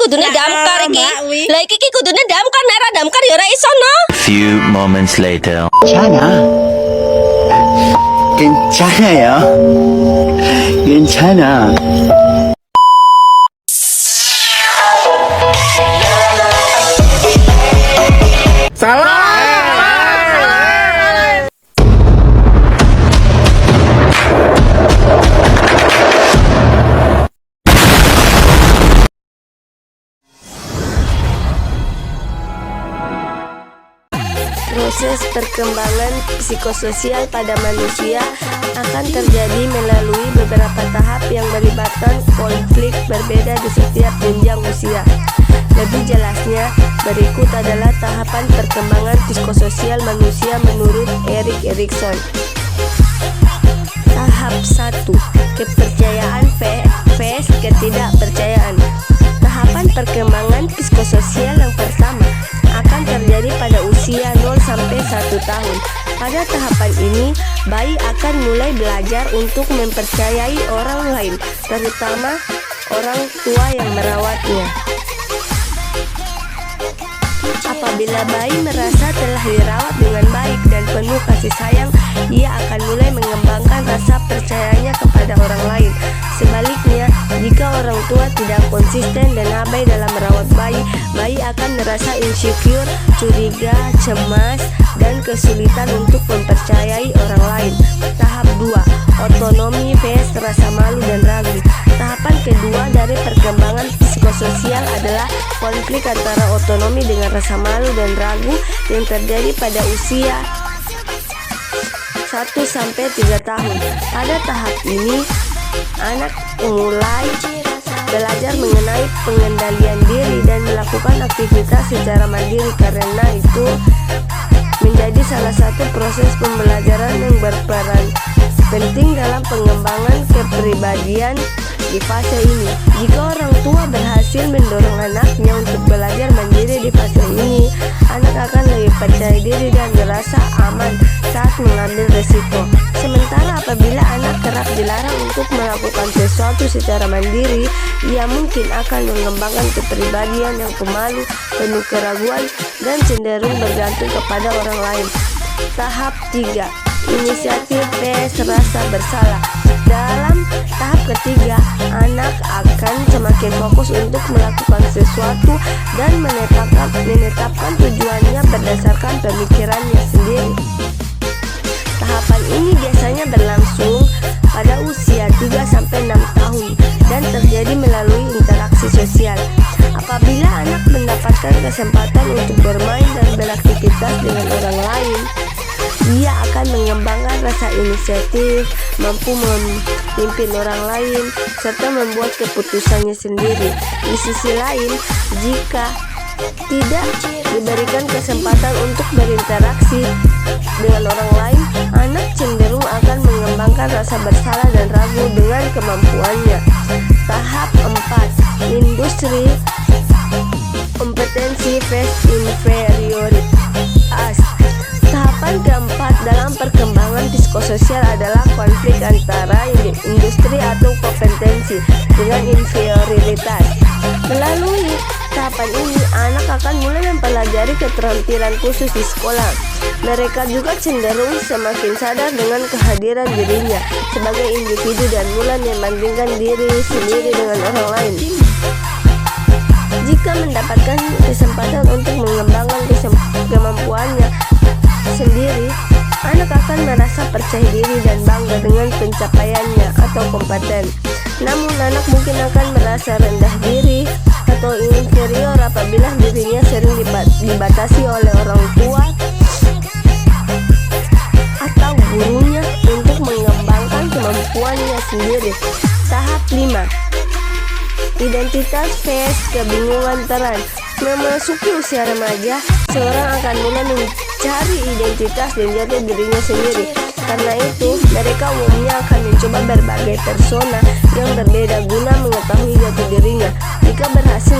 kudune damkar iki. Lah iki kudune damkar nek ora damkar ya ora iso no. Few moments later. 괜찮아요. 괜찮아. Proses perkembangan psikososial pada manusia akan terjadi melalui beberapa tahap yang melibatkan konflik berbeda di setiap jenjang usia. Lebih jelasnya, berikut adalah tahapan perkembangan psikososial manusia menurut Erik Erikson. Tahap 1. Kepercayaan vs ketidakpercayaan. Tahapan perkembangan psikososial yang pertama akan terjadi pada usia 0 sampai 1 tahun. Pada tahapan ini, bayi akan mulai belajar untuk mempercayai orang lain, terutama orang tua yang merawatnya. Apabila bayi merasa telah dirawat dengan baik dan penuh kasih sayang, ia akan mulai mengembangkan rasa percayanya kepada orang lain. Sebaliknya, jika orang tua tidak konsisten dan abai dalam merawat bayi, bayi akan merasa insecure, curiga, cemas, dan kesulitan untuk mempercayai orang lain. Tahap 2. Otonomi vs rasa malu dan ragu. Tahapan kedua dari perkembangan psikososial adalah konflik antara otonomi dengan rasa malu dan ragu yang terjadi pada usia 1 sampai 3 tahun. Pada tahap ini, anak mulai belajar mengenai pengendalian diri dan melakukan aktivitas secara mandiri, karena itu menjadi salah satu proses pembelajaran yang berperan penting dalam pengembangan kepribadian di fase ini. Jika orang tua berhasil mendorong anaknya untuk belajar mandiri di fase ini, anak akan lebih percaya diri dan merasa aman saat mengambil resiko. Sementara apabila anak kerap dilarang untuk melakukan sesuatu secara mandiri, ia mungkin akan mengembangkan kepribadian yang pemalu, penuh keraguan, dan cenderung bergantung kepada orang lain. Tahap 3. Inisiatif vs rasa bersalah. Dalam tahap ketiga, anak akan semakin fokus untuk melakukan sesuatu dan menetapkan tujuannya berdasarkan pemikirannya sendiri. Tahapan ini biasanya berlangsung pada usia 3-6 tahun dan terjadi melalui interaksi sosial. Apabila anak mendapatkan kesempatan untuk bermain dan beraktivitas dengan orang lain, ia akan mengembangkan rasa inisiatif, mampu memimpin orang lain, serta membuat keputusannya sendiri. Di sisi lain, jika tidak diberikan kesempatan untuk berinteraksi dengan orang lain, anak cenderung akan mengembangkan rasa bersalah dan ragu dengan kemampuannya. Tahap 4. Industri kompetensi vs inferioritas. Tahapan keempat dalam perkembangan psikososial adalah konflik antara industri atau kompetensi dengan inferioritas. Melalui tahapan ini, anak akan mulai mempelajari keterampilan khusus di sekolah. Mereka juga cenderung semakin sadar dengan kehadiran dirinya sebagai individu dan mulai membandingkan diri sendiri dengan orang lain. Jika mendapatkan kesempatan untuk mengembangkan kemampuannya sendiri, anak akan merasa percaya diri dan bangga dengan pencapaiannya atau kompeten. Namun anak mungkin akan merasa rendah diri atau inferior apabila dirinya sering dibatasi oleh orang tua atau gurunya untuk mengembangkan kemampuannya sendiri. Tahap 5. Identitas vs kebingungan peran. Memasuki usia remaja, seorang akan mulai mencari identitas dan jati dirinya sendiri. Karena itu, mereka umumnya akan mencoba berbagai persona yang berbeda guna mengetahui jati dirinya. Jika berhasil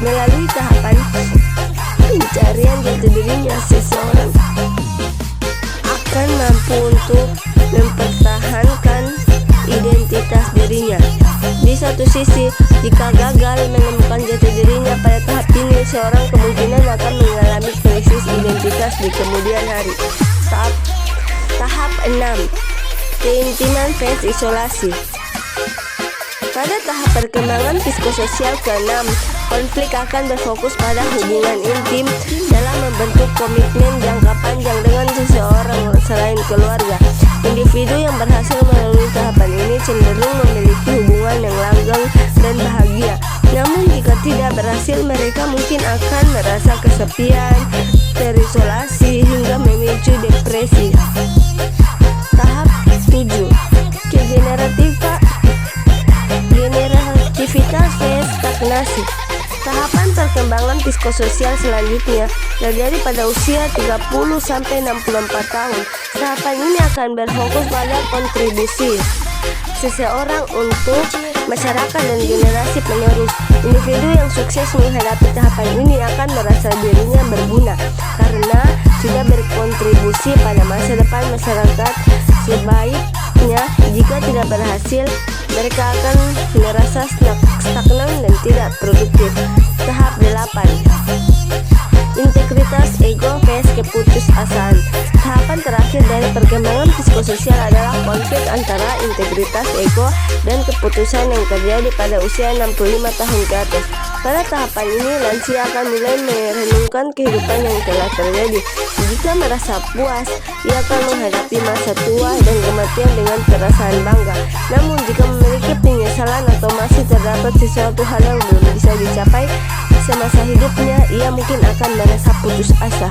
melalui tahapan pencarian jati dirinya, seseorang akan mampu untuk mempertahankan identitas dirinya. Di satu sisi, jika gagal menemukan jati dirinya pada tahap ini, seorang kemungkinan akan mengalami krisis identitas di kemudian hari. Tahap 6. Keintiman phase isolasi. Pada tahap perkembangan psikososial ke-6, konflik akan berfokus pada hubungan intim dalam membentuk komitmen jangka panjang dengan seseorang selain keluarga. Individu yang berhasil melalui tahapan ini cenderung memiliki hubungan yang langgeng dan bahagia. Namun jika tidak berhasil, mereka mungkin akan merasa kesepian, terisolasi, hingga memicu depresi. Tahap 7. Generativitas phase stagnasi. Tahapan perkembangan psikososial selanjutnya terjadi pada usia 30-64 tahun. Tahapan ini akan berfokus pada kontribusi seseorang untuk masyarakat dan generasi penerus. Individu yang sukses menghadapi tahapan ini akan merasa dirinya berguna karena sudah berkontribusi pada masa depan masyarakat. Sebaiknya, jika tidak berhasil, mereka akan merasa stagnan dan tidak produktif. Tahap 8. Integritas ego phase keputusasaan. Tahapan terakhir dari perkembangan psikososial adalah konflik antara integritas ego dan keputusan yang terjadi pada usia 65 tahun ke atas. Pada tahapan ini, lansia akan mulai merenungkan kehidupan yang telah terjadi. Jika merasa puas, ia akan menghadapi masa tua dan kematian dengan perasaan bangga. Namun jika memiliki penyesalan atau masih terdapat sesuatu hal yang belum bisa dicapai semasa hidupnya, ia mungkin akan merasa putus asa.